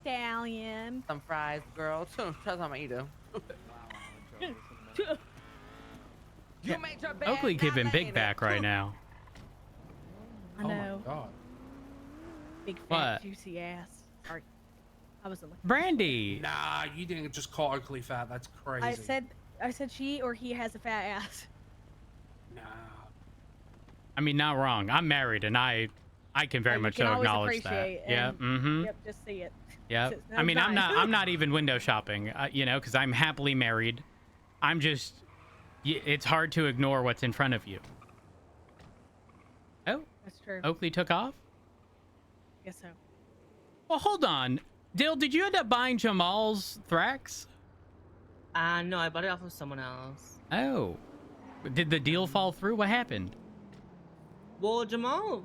Stallion. Some fries, girl. Try something to eat them. You Yeah. made your bed, Oakley now giving lay big in back it. right now. I Oh my know. god. Big fat What? juicy ass. Sorry. I wasn't looking. Brandy. Nah, you didn't just call Oakley fat. That's crazy. I said she or he has a fat ass. Nah. I mean, not wrong. I'm married, and I can very You much can so always acknowledge that. appreciate Yeah. and- Mm-hmm. Yep, just see it. Yep. It's no I mean, I'm design. not even window shopping, you know, because I'm happily married. I'm just, it's hard to ignore what's in front of you. Oh, That's true. Oakley took off? Guess so. Well, hold on. Dill, did you end up buying Jamal's Thrax? No, I bought it off of someone else. Oh. Did the deal fall through? What happened? Well, Jamal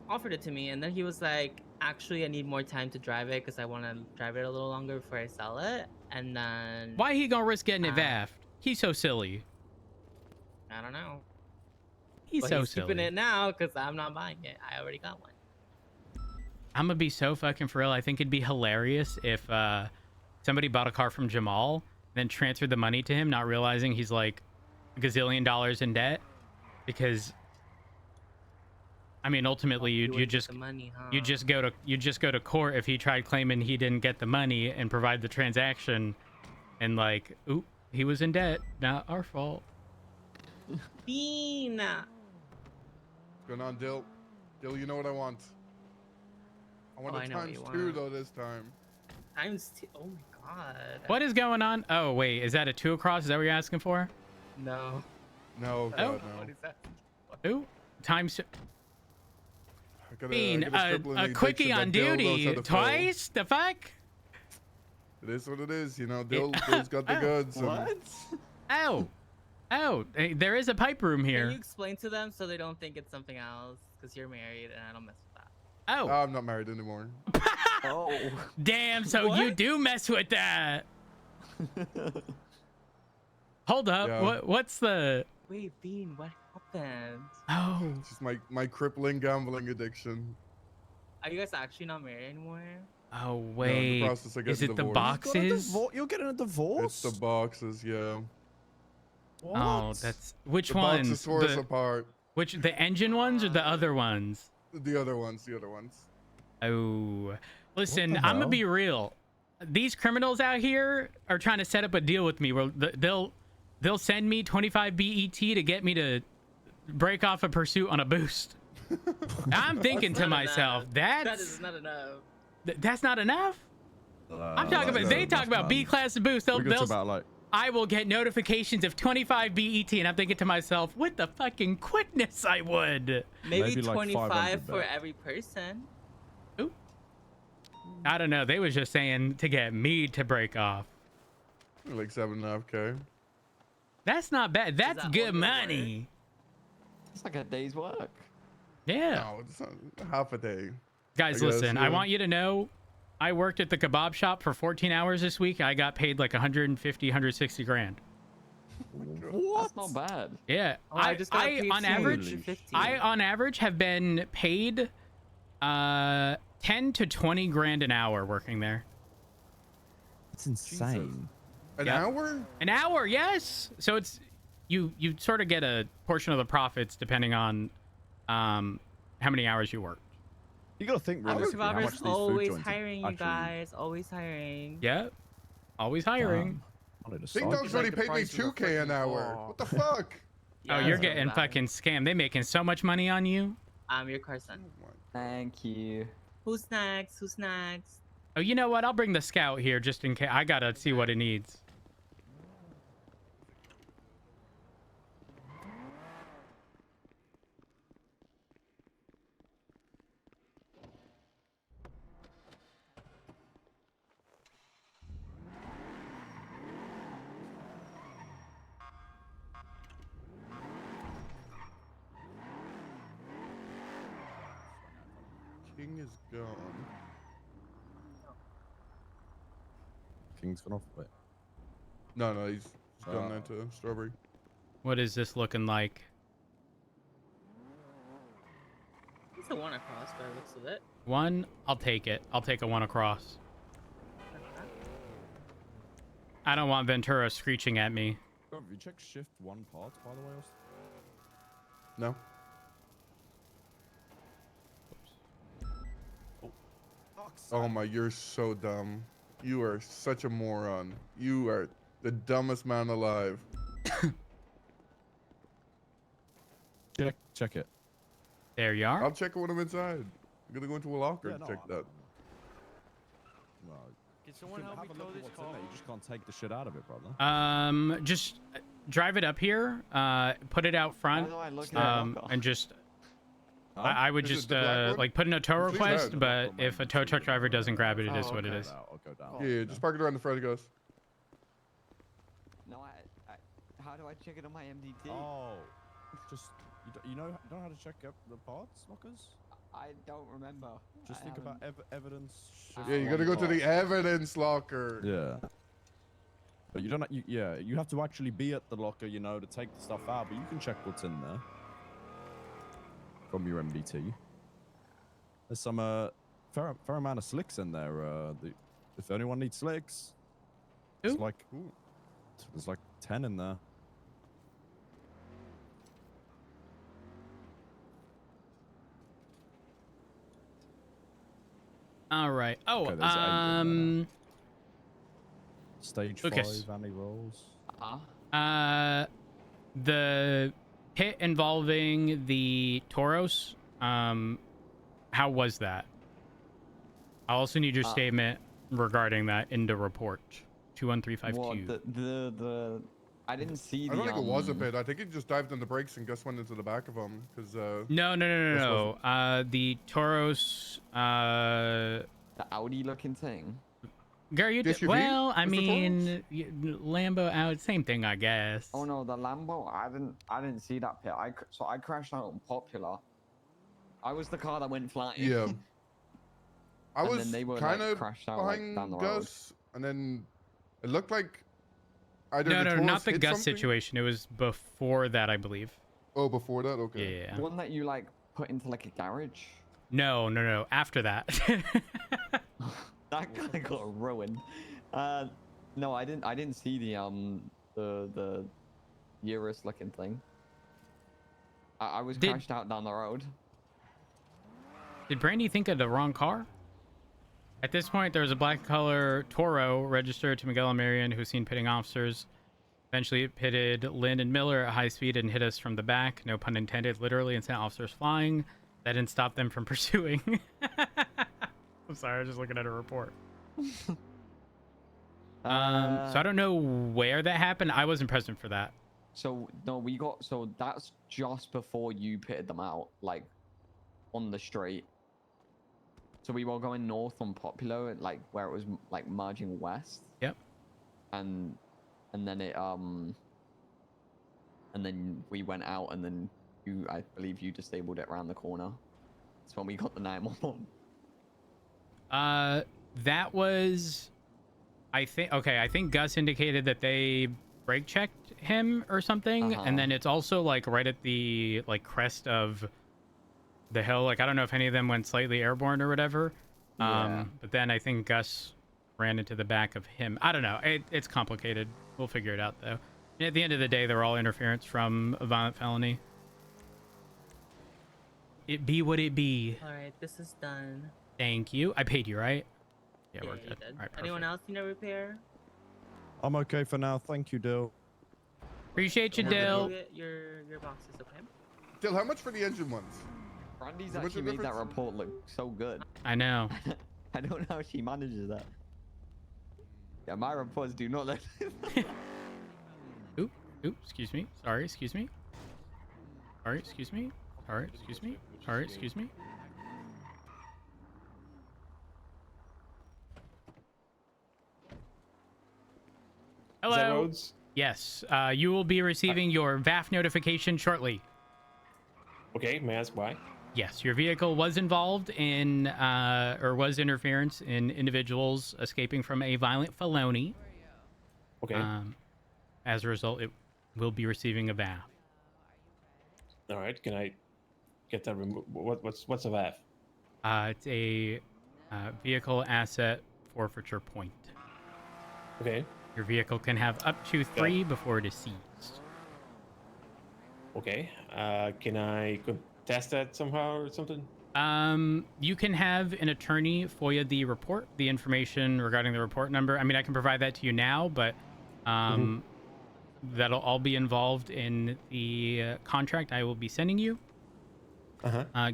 offered it to me, and then he was like, actually, I need more time to drive it because I want to drive it a little longer before I sell it. And then... Why he gonna risk getting it vaffed? He's so silly. I don't know. He's But so he's silly. keeping it now because I'm not buying it. I already got one. I'm gonna be so fucking for real. I think it'd be hilarious if somebody bought a car from Jamal, then transferred the money to him, not realizing he's like a gazillion dollars in debt. Because, I mean, ultimately, you just money, huh? you just go to court if he tried claiming he didn't get the money and provide the transaction, and like, oop, he was in debt. Not our fault. Bean. What's going on, Dill? Dill, you know what I want. I want Oh, a I know what times you 2 want. though this time. Times two. Oh my god. What is going on? Oh wait, is that a 2 across? Is that what you're asking for? No. No, Oh. God, no. What is that? Ooh, times. I gotta, Bean, I gotta strip a Lily quickie addiction on that Dill knows duty how to fill. twice. The fuck? It is what it is, you know. Dill's got the goods. What? Oh, oh, there is a pipe room Can here. you explain to them so they don't think it's something else? Because you're married and I don't mess with that. Oh, I'm not married anymore. Oh. damn! So you What? do mess with that. Hold up. Yeah. What's the? Wait, Bean, what happened? Oh, It's just my crippling gambling addiction. Are you guys actually not married anymore? oh in the wait. process of Is getting it the divorced. boxes? You're getting a divorce? It's the boxes, yeah. What? Oh, that's which The ones? boxes tore us The, apart. which the engine ones or the other ones? The other ones, the other ones. Oh, listen, the I'm gonna hell? be real. These criminals out here are trying to set up a deal with me where they'll send me 25 BET to get me to break off a pursuit on a boost. I'm thinking to Not myself, enough. that's That is not enough. that's not enough. I'm talking about they talk about B class boost. We're They'll about like I will get notifications of 25 BET, and I'm thinking to myself, with the fucking quickness I would. Maybe, Maybe like 25 500 for bet. every person. Ooh. I don't know. They was just saying to get me to break off. Like 7.5K. That's not bad. That's that good all your money. it's like a day's work. Yeah. No, it's not half a day. Guys, I guess, listen, I yeah. want you to know I worked at the kebab shop for 14 hours this week. I got paid like 150, 160 grand. What? That's not bad. Yeah. Oh, I just got paid on average, 250. I on average have been paid 10 to 20 grand an hour working there. It's insane. An Yeah. hour? An hour, yes. So it's you sort of get a portion of the profits depending on how many hours you work. You gotta think Our realistically how much survivors these food always joints are hiring, you actually- guys. Always hiring. Yeah. Always hiring. I need a Ding side Dong's job. already the paid me prices are 2K an freaking- hour. oh. What the fuck? Oh, Yeah, you're that's getting really bad. fucking scammed. They making so much money on you. Your Carson. Thank you. Who's next? Who's next? Oh, you know what? I'll bring the scout here just in case. I gotta see what it needs. King is gone. King's gone off. Wait. No, he's gone into strawberry. What is this looking like? It's a one across by the looks of it. One, I'll take it. I'll take a one across. I don't want Ventura screeching at me. Have you checked shift 1 parts, by the way? No. Oh my, you're so dumb. You are such a moron. You are the dumbest man alive. Check it. There you are. I'll check it when I'm inside. I'm gonna go into a locker Yeah, and no, check that. No, Can someone you help me have a tow look at this what's in car? there. You just can't take the shit out of it, brother. Just drive it up here. Put it out front. How do I look at it? And just. Huh? I would Is it just the black one? like put in a tow Please request, add. but if a tow truck driver doesn't grab it, it is Oh, what it okay. is. I'll go down. Oh. Yeah, just park it around the front, goes. No, how do I check it on my MDT? Oh, just you know how to check up the parts lockers? I don't remember. Just think about evidence. Yeah, you gotta go to the evidence locker. Yeah. But you don't. You have to actually be at the locker, you know, to take the stuff out. But you can check what's in there from your MBT. There's some fair amount of slicks in there. If anyone needs slicks, it's Ooh. like there's like 10 in there. All right. Oh, Okay, there's 8 in there. Stage Lucas. 5 anti rolls. The hit involving the Tauros, how was that? I also need your statement regarding that in the report. 21352. What, the I didn't see the. I don't think it was a bit. I think he just dived on the brakes and Gus went into the back of him because. No. The Tauros. the Audi looking thing. Girl, you SUV? well. I Was the mean, Lambo out. Same thing, I guess. Oh no, the Lambo. I didn't see that pit. So I crashed out on Popular. I was the car that went flying. Yeah. I And was then they were, kind like, of crashed out, like, behind down the road. Gus, and then it looked like either No, the no, Taurus not the hit Gus something- situation. It was before that, I believe. Oh, before that, okay. Yeah. One that you like put into like a garage. No. After that. That guy got ruined. No, I didn't see the Urus looking thing. I was Did- crashed out down the road. Did Brandy think of the wrong car? At this point, there was a black color Toro registered to Miguel and Marion, who was seen pitting officers. Eventually, it pitted Lynn and Miller at high speed and hit us from the back. No pun intended, literally, and sent officers flying. That didn't stop them from pursuing. I'm sorry, I was just looking at a report. So I don't know where that happened. I wasn't present for that. So no, so that's just before you pitted them out, like on the straight. So we were going north on Popular, like where it was like merging west. Yep. And then it and then we went out, and then I believe you disabled it around the corner. That's when we got the 911. That was, I think Gus indicated that they brake checked him or something, and then it's also like right at the like crest of the hill. Like I don't know if any of them went slightly airborne or whatever. Yeah. But then I think Gus ran into the back of him. I don't know. It's complicated. We'll figure it out though. And at the end of the day, they're all interference from a violent felony. It be what it be. All right, this is done. Thank you. I paid you, right? Yeah, we're you good. did. All right, Anyone perfect. else need a repair? I'm okay for now. Thank you, Dill. Appreciate you, Now go Dill. get your boxes, okay? Dill, how much for the engine ones? Brandy's So what's the actually made that difference? report look so good. I know. I don't know how she manages that. Yeah, my reports do not look. Oop, excuse me. Sorry, excuse me. Sorry, excuse me. Sorry, excuse me. Sorry, excuse me. Hello. Roads? Yes, you will be receiving your VAF notification shortly. Okay, may I ask why? Yes, your vehicle was involved in, or was interference in individuals escaping from a violent felony. Okay. As a result, it will be receiving a VAF. All right. Can I get that removed? What's a VAF? It's a vehicle asset forfeiture point. Okay. Your vehicle can have up to 3 before it is seized. Okay. Can I contest that somehow or something? You can have an attorney FOIA the report, the information regarding the report number. I mean, I can provide that to you now, but that'll all be involved in the contract I will be sending you.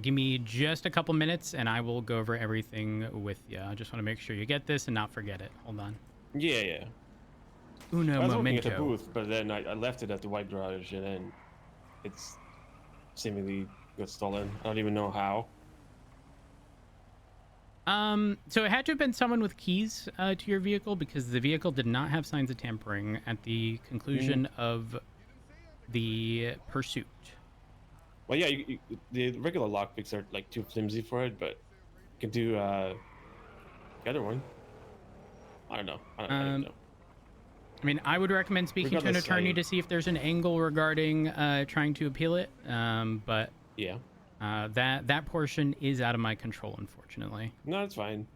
Give me just a couple minutes and I will go over everything with you. I just want to make sure you get this and not forget it. Hold on. Yeah. Uno I was working at the momento. booth, but then I left it at the white garage, and then it's seemingly got stolen. I don't even know how. So it had to have been someone with keys to your vehicle because the vehicle did not have signs of tampering at the conclusion of the pursuit. Well, yeah, the regular lockpicks are like too flimsy for it, but you can do the other one. I don't know. I don't even know. I mean, I would recommend speaking to an Regardless, attorney to see if there's an angle regarding trying to appeal it. But yeah, that portion is out of my control, unfortunately. No, it's fine.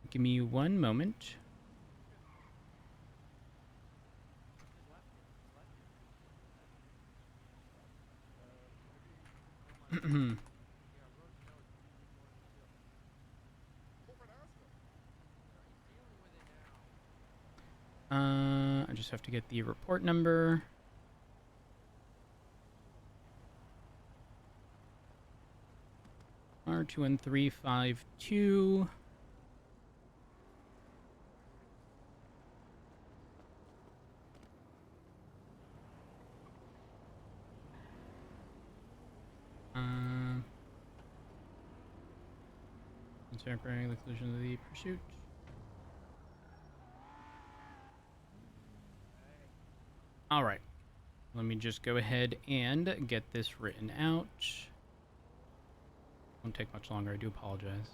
Give me one moment. I just have to get the report number. R21352. Interpreting the conclusion of the pursuit. All right. Let me just go ahead and get this written out. Won't take much longer. I do apologize.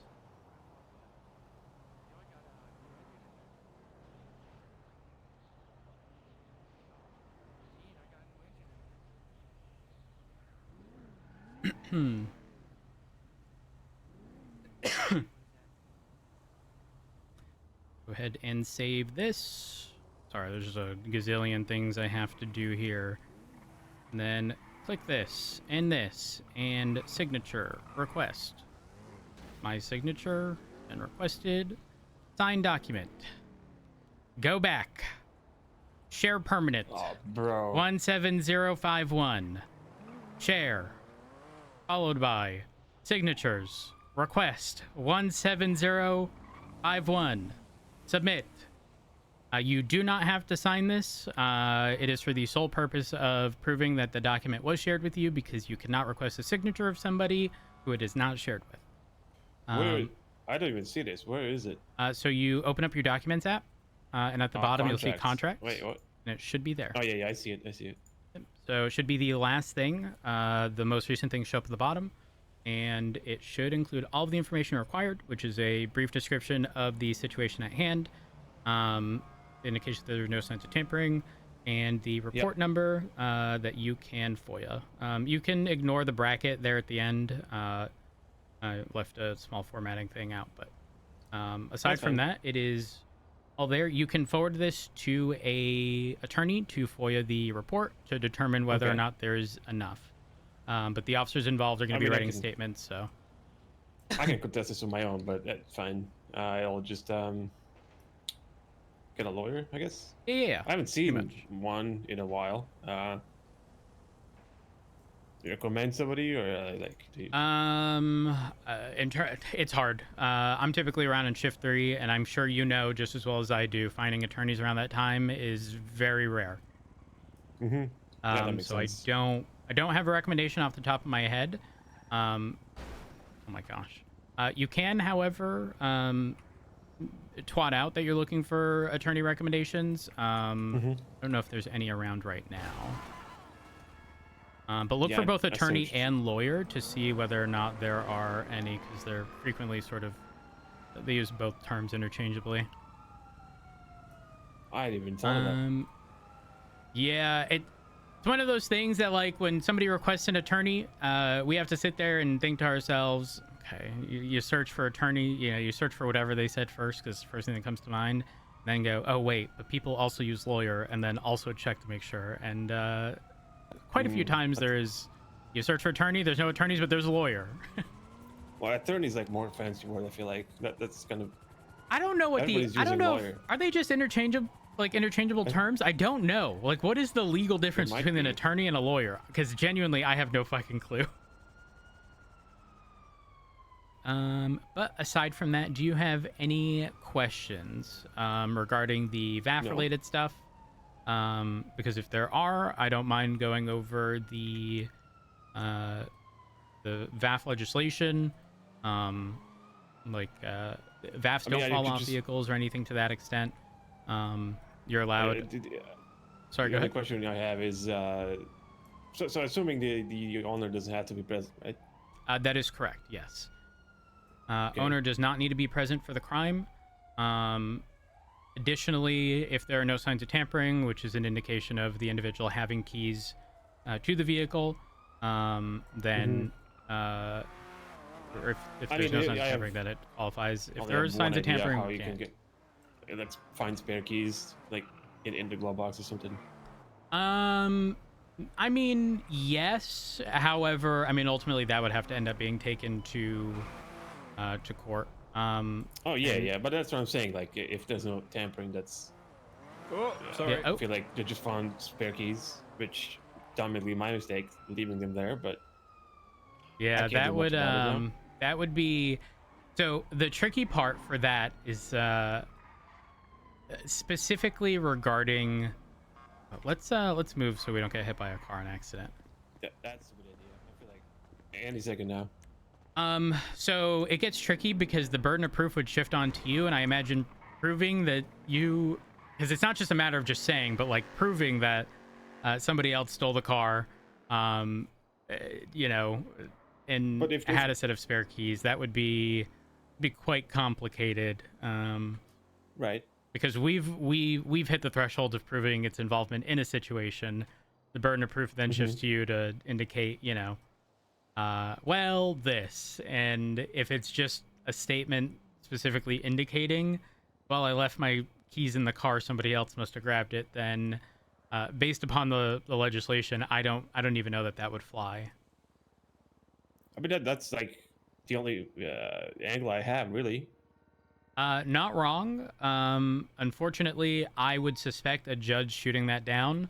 Go ahead and save this. Sorry, there's a gazillion things I have to do here. And then click this, and signature, request. My signature, and requested. Signed document. Go back. Share permanent. Oh, bro. 17051. Share. Followed by signatures. Request 17051. Submit. You do not have to sign this. It is for the sole purpose of proving that the document was shared with you, because you cannot request a signature of somebody who it is not shared with. I don't even see this. Where is it? So you open up your documents app, and at the bottom you'll see contracts. Wait, what? And it should be there. Oh, yeah, I see it. So it should be the last thing. The most recent things show up at the bottom. And it should include all of the information required, which is a brief description of the situation at hand, indication that there's no signs of tampering, and the report number that you can FOIA. You can ignore the bracket there at the end. I left a small formatting thing out, but aside from that, it is all there. You can forward this to a attorney to FOIA the report to determine whether or not there's enough. But the officers involved are going to be writing statements, so I can contest this on my own, but that's fine. I'll just get a lawyer, I guess. Yeah. I haven't seen one in a while. Do you recommend somebody, or like? Do you... It's hard. I'm typically around in shift 3, and I'm sure you know just as well as I do, finding attorneys around that time is very rare. Yeah, that makes so sense. I don't have a recommendation off the top of my head. Oh my gosh. You can, however, twat out that you're looking for attorney recommendations. I don't know if there's any around right now. But look for both attorney and lawyer to see whether or not there are any, because they're frequently they use both terms interchangeably. I didn't even thought of that. Yeah, it's one of those things that, like, when somebody requests an attorney, we have to sit there and think to ourselves, okay, you search for attorney, you search for whatever they said first, because it's the first thing that comes to mind. then go, oh wait, but people also use lawyer, and then also check to make sure. And quite a few times there's, you search for attorney, there's no attorneys, but there's a lawyer. Well, attorney's like more fancy word. I feel like that's kind of. I don't know what Everybody's I don't using know. lawyer. Are they just interchangeable terms? I don't know. Like, what is the legal difference might between an be. attorney and a lawyer? Because genuinely, I have no fucking clue. But aside from that, do you have any questions regarding the VAF-related stuff? Because if there are, I don't mind going over the VAF legislation. VAFs don't fall off vehicles or anything to that extent. You're allowed. Sorry, the go only ahead. question I have is, so assuming the owner doesn't have to be present, right? That is correct. Yes. Okay. Owner does not need to be present for the crime. Additionally, if there are no signs of tampering, which is an indication of the individual having keys to the vehicle, then or if there's no signs of tampering, that it qualifies. If there are signs of tampering, how we you can can't. get, let's find spare keys like in the glove box or something. I mean, yes. However, I mean, ultimately that would have to end up being taken to court. Oh yeah, but that's what I'm saying. Like, if there's no tampering, that's. Oh, Yeah, sorry. Yeah, I feel like they just found spare keys, which admittedly my mistake leaving them there, but. Yeah, can't do much about it now. that would be. So the tricky part for that is specifically regarding. Let's move so we don't get hit by a car in accident. That's a good idea. I feel like any second now. So it gets tricky because the burden of proof would shift onto you, and I imagine proving that you, because it's not just a matter of just saying, but like proving that somebody else stole the car, and But if had a set of spare keys, that would be quite complicated. Right. Because we've hit the threshold of proving its involvement in a situation. The burden of proof then shifts to you to indicate, this. And if it's just a statement specifically indicating, well, I left my keys in the car, somebody else must have grabbed it, then based upon the legislation, I don't even know that would fly. I mean, that's like the only angle I have, really. Not wrong. Unfortunately, I would suspect a judge shooting that down,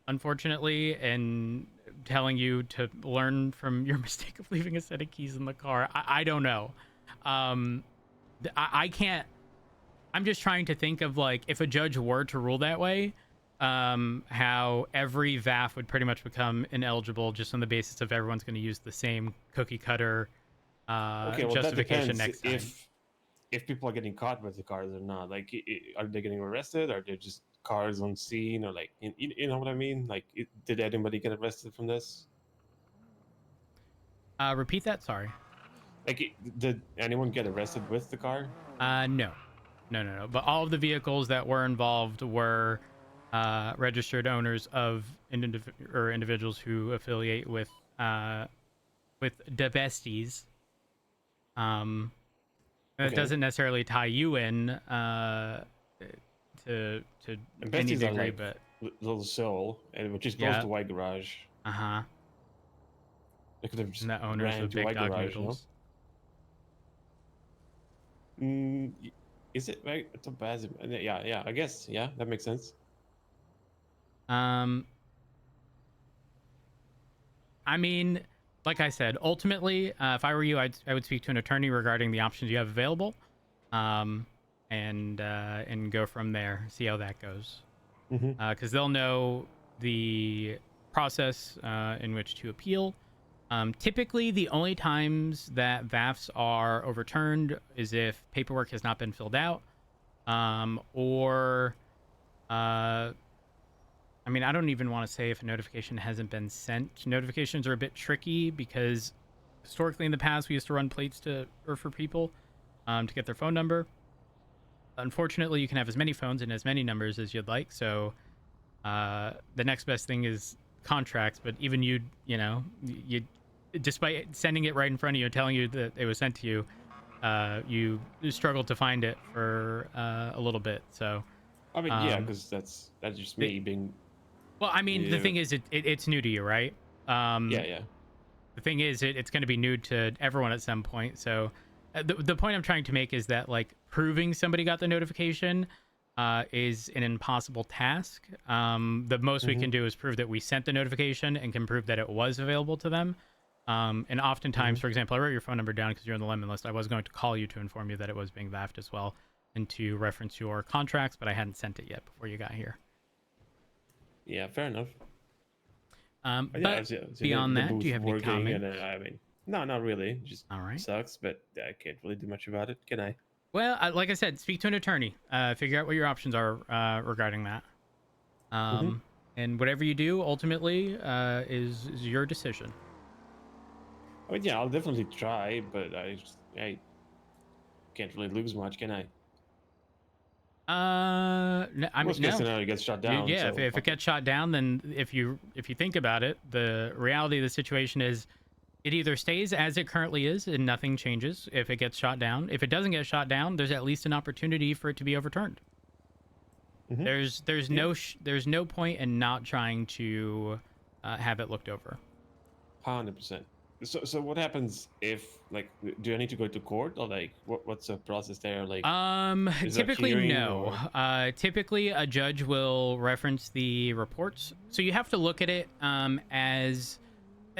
unfortunately, and telling you to learn from your mistake of leaving a set of keys in the car. I don't know. I can't. I'm just trying to think of, like, if a judge were to rule that way, how every VAF would pretty much become ineligible just on the basis of everyone's going to use the same cookie cutter justification next time. If people are getting caught with the cars or not, like, are they getting arrested? Are they just cars on scene, or like, you know what I mean? Like, did anybody get arrested from this? Repeat that. Sorry. Like, did anyone get arrested with the car? No. But all of the vehicles that were involved were registered owners of individuals who affiliate with the besties. It doesn't necessarily tie you in to And any besties degree, are like but little soul, and which is close to White Garage. They could have just and the owners ran of to Big White Dog Garage, Noodles. Is it right? It's a bad. Yeah. I guess. Yeah, that makes sense. I mean, like I said, ultimately, if I were you, I would speak to an attorney regarding the options you have available, and go from there. See how that goes, because they'll know the process in which to appeal. Typically, the only times that VAFs are overturned is if paperwork has not been filled out, or I mean, I don't even want to say if a notification hasn't been sent. Notifications are a bit tricky because historically in the past we used to run plates for people to get their phone number. Unfortunately, you can have as many phones and as many numbers as you'd like. So the next best thing is contracts. But even you despite sending it right in front of you and telling you that it was sent to you, you struggled to find it for a little bit. So I mean, yeah, Um, because that's just me being. Well, I mean, the Yeah. thing is, it's new to you, right? Yeah, yeah. The thing is, it's going to be new to everyone at some point. So, the point I'm trying to make is that like proving somebody got the notification is an impossible task. The most we can do is prove that we sent the notification and can prove that it was available to them. And oftentimes, for example, I wrote your phone number down because you're on the lemon list. I was going to call you to inform you that it was being VAFed as well and to reference your contracts, but I hadn't sent it yet before you got here. Yeah, fair enough. But yeah, I see beyond the that, do booth you have any working, comments? And I mean, no, not really. Just All right. sucks, but I can't really do much about it, can I? Well, like I said, speak to an attorney. Figure out what your options are regarding that. And whatever you do, ultimately, is your decision. I mean, yeah, I'll definitely try, but I can't really lose much, can I? I mean, Worst case no. scenario, it gets shut down. Yeah, so if it gets shot down, then if you think about it, the reality of the situation is it either stays as it currently is and nothing changes if it gets shot down. If it doesn't get shot down, there's at least an opportunity for it to be overturned. There's no point in not trying to have it looked over. 100%. So what happens if, like, do I need to go to court, or like what's the process there? Like, is there a Typically hearing, no. or- Typically a judge will reference the reports, so you have to look at it as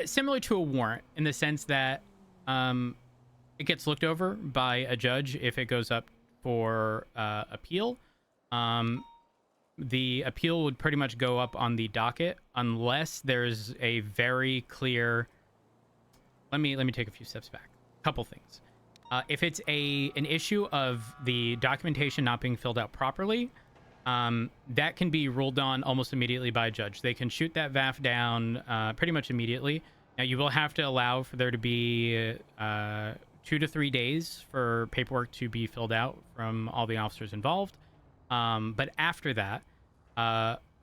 similar to a warrant in the sense that it gets looked over by a judge if it goes up for appeal. The appeal would pretty much go up on the docket unless there's a very clear. Let me take a few steps back. Couple things. If it's an issue of the documentation not being filled out properly, that can be ruled on almost immediately by a judge. They can shoot that VAF down pretty much immediately. Now, you will have to allow for there to be 2 to 3 days for paperwork to be filled out from all the officers involved. But after that,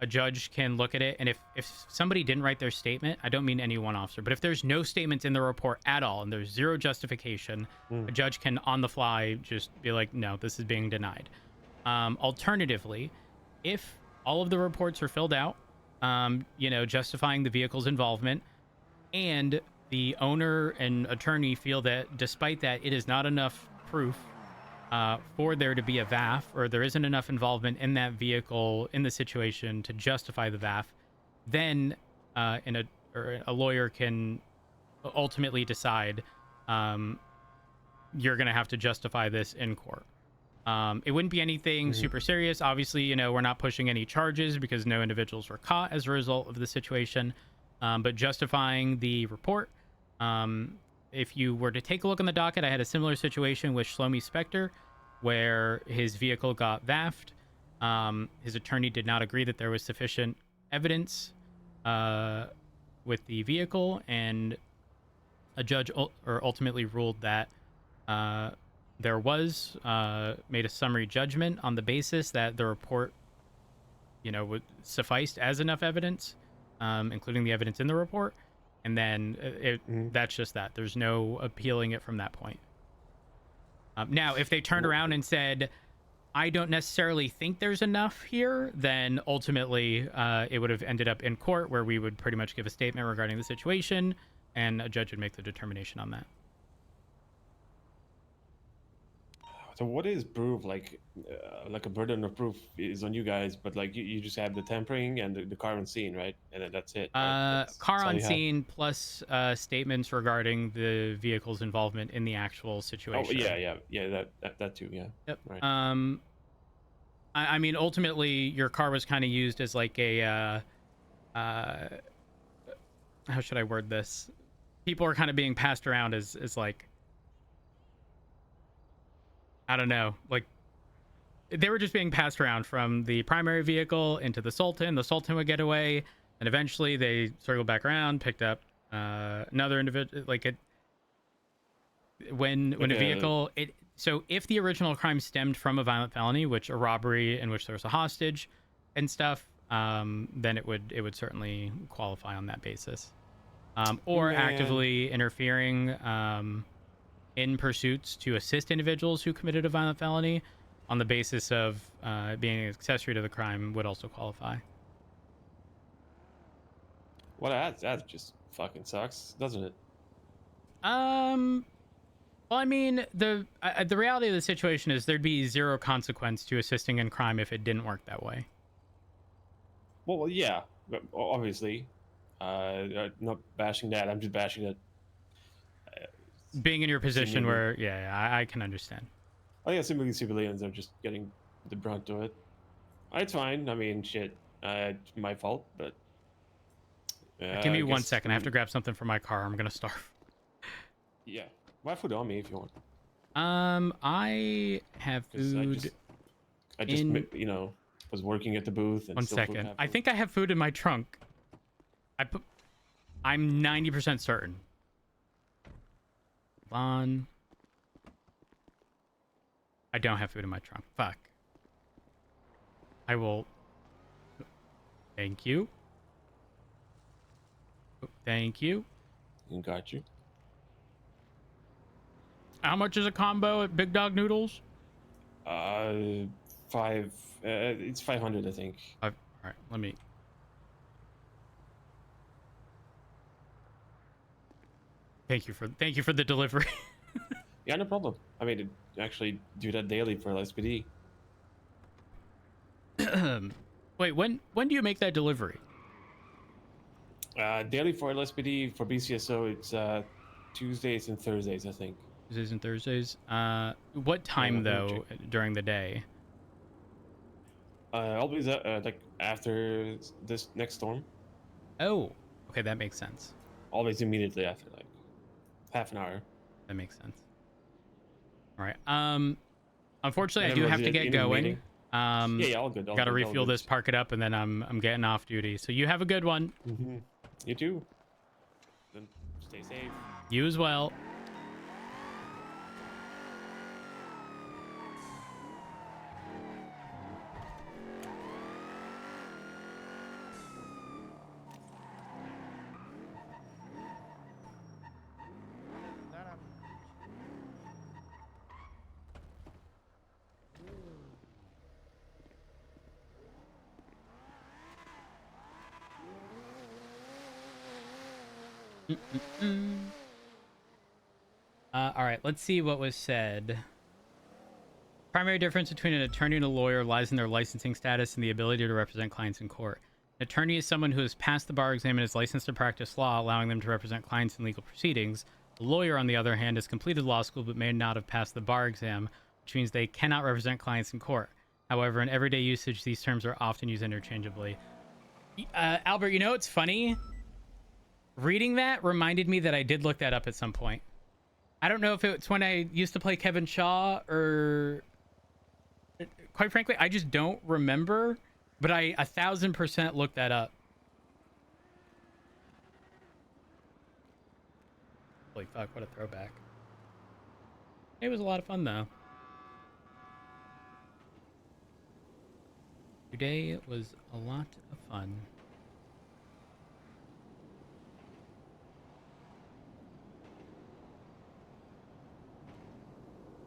a judge can look at it, and if somebody didn't write their statement, I don't mean any one officer, but if there's no statements in the report at all and there's zero justification, a judge can on the fly just be like, no, this is being denied. Alternatively, if all of the reports are filled out, justifying the vehicle's involvement, and the owner and attorney feel that despite that it is not enough proof for there to be a VAF, or there isn't enough involvement in that vehicle in the situation to justify the VAF, then a lawyer can ultimately decide you're going to have to justify this in court. It wouldn't be anything super serious. Obviously, we're not pushing any charges because no individuals were caught as a result of the situation. But justifying the report, if you were to take a look on the docket, I had a similar situation with Shlomi Spector, where his vehicle got VAFed. His attorney did not agree that there was sufficient evidence with the vehicle, and a judge ultimately ruled that there was made a summary judgment on the basis that the report, would sufficed as enough evidence, including the evidence in the report. And then that's just that. There's no appealing it from that point. Now, if they turned around and said, I don't necessarily think there's enough here, then ultimately it would have ended up in court, where we would pretty much give a statement regarding the situation, and a judge would make the determination on that. So what is proof? Like a burden of proof is on you guys, but like you just have the tampering and the car on scene, right? And then that's it. Right? Car on scene plus statements regarding the vehicle's involvement in the actual situation. Oh yeah. That too. Yeah. Yep. Right. I mean, ultimately, your car was kind of used as like a how should I word this? People are kind of being passed around as like, I don't know, like they were just being passed around from the primary vehicle into the Sultan. The Sultan would get away, and eventually they circled back around, picked up another individual. Like it, when a vehicle, so if the original crime stemmed from a violent felony, which a robbery in which there was a hostage and stuff, then it would certainly qualify on that basis, or actively interfering in pursuits to assist individuals who committed a violent felony. on the basis of being an accessory to the crime would also qualify. Well, that just fucking sucks, doesn't it? Well, I mean, the reality of the situation is there'd be zero consequence to assisting in crime if it didn't work that way. Well, yeah, but obviously. Not bashing that. I'm just bashing that. Being in your position Seemingly- where, yeah, I can understand. I think simply civilians are just getting the brunt of it. It's fine. I mean, shit. It's my fault, but. Give me I 1 guess second. I have to grab something from my car. I'm gonna starve. Yeah. Buy food on me if you want. I have 'Cause food. I just in- you know, was working at the booth and 1 still food second. half I full. think I have food in my trunk. I'm 90% certain. Hold on. I don't have food in my trunk. Fuck. I will. Thank you. Thank you. Got you. How much is a combo at Big Dog Noodles? Five. It's 500, I think. All right, let me. Thank you for the delivery. Yeah, no problem. I mean, I actually do that daily for LSPD. Wait, when do you make that delivery? Daily for LSPD for BCSO, it's Tuesdays and Thursdays, I think. Tuesdays and Thursdays. What time let me though during the day? Always like after this next storm. Oh, okay, that makes sense. Always immediately after, like half an hour. That makes sense. All right. Unfortunately, I do Whenever have to the- get in the going. meeting. Yeah, all good. All Gotta good, all refuel good. this, park it up, and then I'm getting off duty. So you have a good one. Mm-hmm. You too. Then stay safe. You as well. All right, let's see what was said. Primary difference between an attorney and a lawyer lies in their licensing status and the ability to represent clients in court. An attorney is someone who has passed the bar exam and is licensed to practice law, allowing them to represent clients in legal proceedings. A lawyer, on the other hand, has completed law school but may not have passed the bar exam, which means they cannot represent clients in court. However, in everyday usage, these terms are often used interchangeably. Albert, you know, it's funny. Reading that reminded me that I did look that up at some point. I don't know if it's when I used to play Kevin Shaw or... Quite frankly, I just don't remember, but I 1000% looked that up. Holy fuck, what a throwback. It was a lot of fun, though. Today was a lot of fun.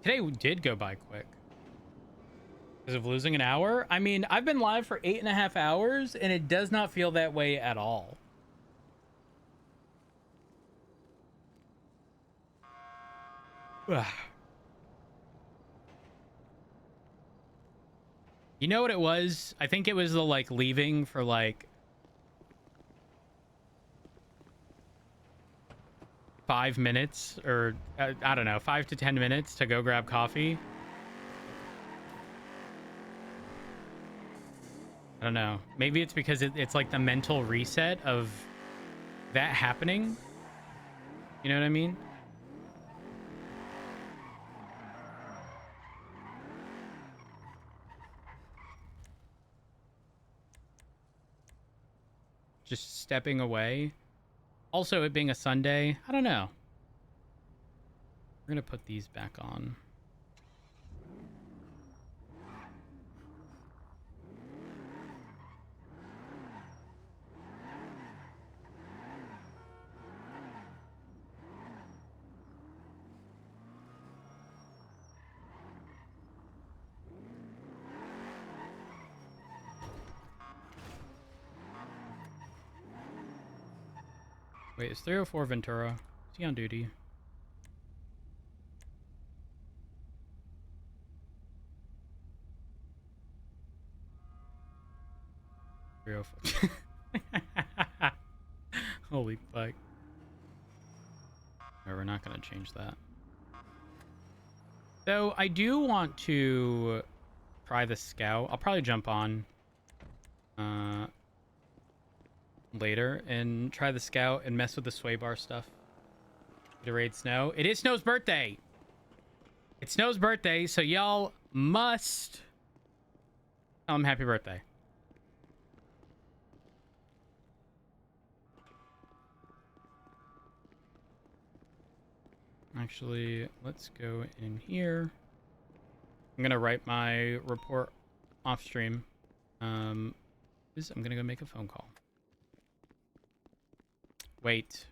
Today did go by quick. Because of losing an hour? I mean, I've been live for 8.5 hours, and it does not feel that way at all. You know what it was? I think it was the, like, leaving for, like... 5 minutes, or, I don't know, 5 to 10 minutes to go grab coffee. I don't know. Maybe it's because it's like the mental reset of that happening. You know what I mean? Just stepping away. Also, it being a Sunday. I don't know. We're going to put these back on. Wait, is 304 Ventura? Is he on duty? Holy fuck. No, we're not going to change that. So I do want to try the scout. I'll probably jump on later and try the scout and mess with the sway bar stuff. To raid Snow. It is Snow's birthday. It's Snow's birthday, so y'all must tell him happy birthday. Actually, let's go in here. I'm gonna write my report off stream. I'm gonna go make a phone call. Wait.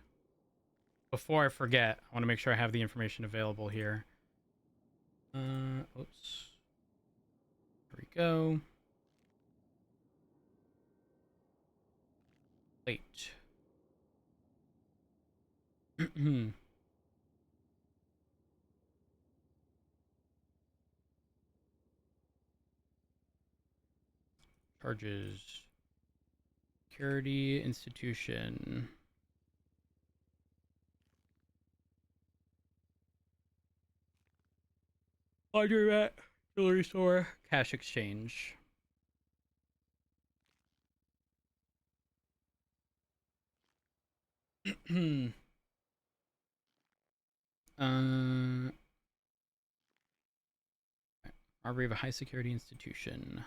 Before I forget, I want to make sure I have the information available here. Oops. There we go. Wait. Charges. Security institution. Laundromat, jewelry store, cash exchange. Robbery of a high security institution.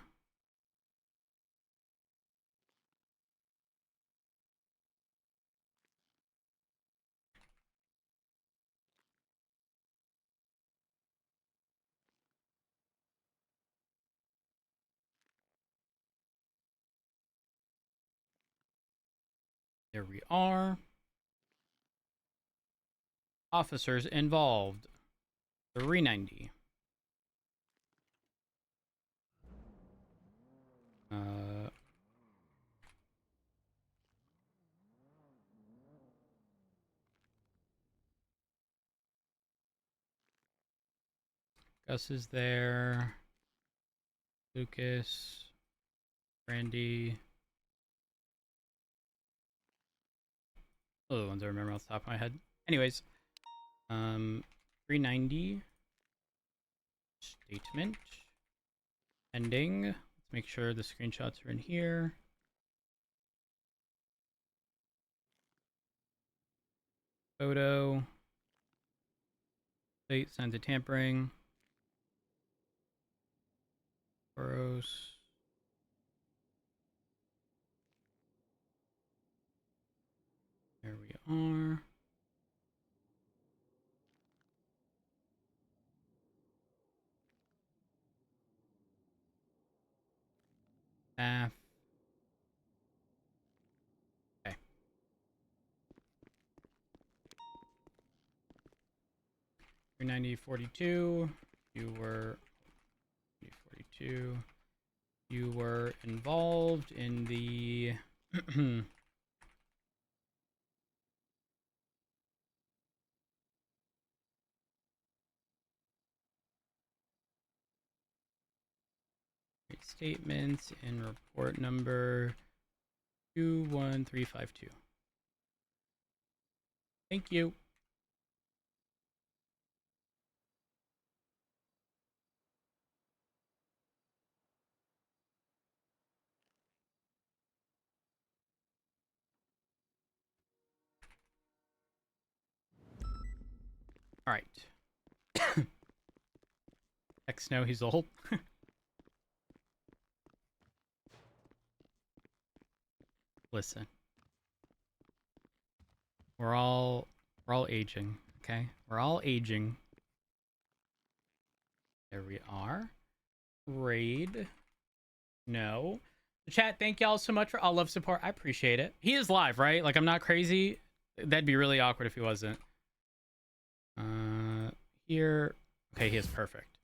There we are. Officers involved. 390. Gus is there. Lucas. Randy. Those are the ones I remember off the top of my head. Anyways, 390 statement ending. Let's make sure the screenshots are in here. Photo. State signs of tampering. Gross. There we are. Staff. Okay. $390.42. You were 42. You were involved in the statements in report number 21352. Thank you. All right. X no, he's old. Listen. We're all aging, okay? We're all aging. There we are. Raid. No. Chat, thank y'all so much for all love support. I appreciate it. He is live, right? Like, I'm not crazy. That'd be really awkward if he wasn't. Here. Okay, he is perfect.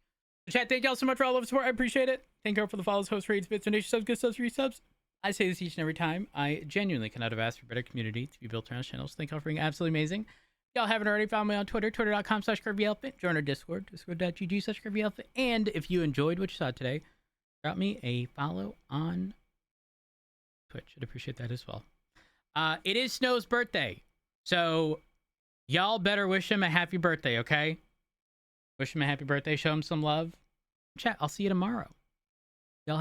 Chat, thank y'all so much for all love support. I appreciate it. Thank you all for the follows, host, raids, bits, donations, subs, good subs, resubs. I say this each and every time. I genuinely cannot have asked for a better community to be built around channels. Thank y'all for being absolutely amazing. Y'all haven't already, found me on Twitter, twitter.com/Curvyelephant. Join our Discord, discord.gg/Curvyelephant. And if you enjoyed what you saw today, drop me a follow on Twitch. I'd appreciate that as well. It is Snow's birthday, so y'all better wish him a happy birthday, okay? Wish him a happy birthday. Show him some love. Chat, I'll see you tomorrow.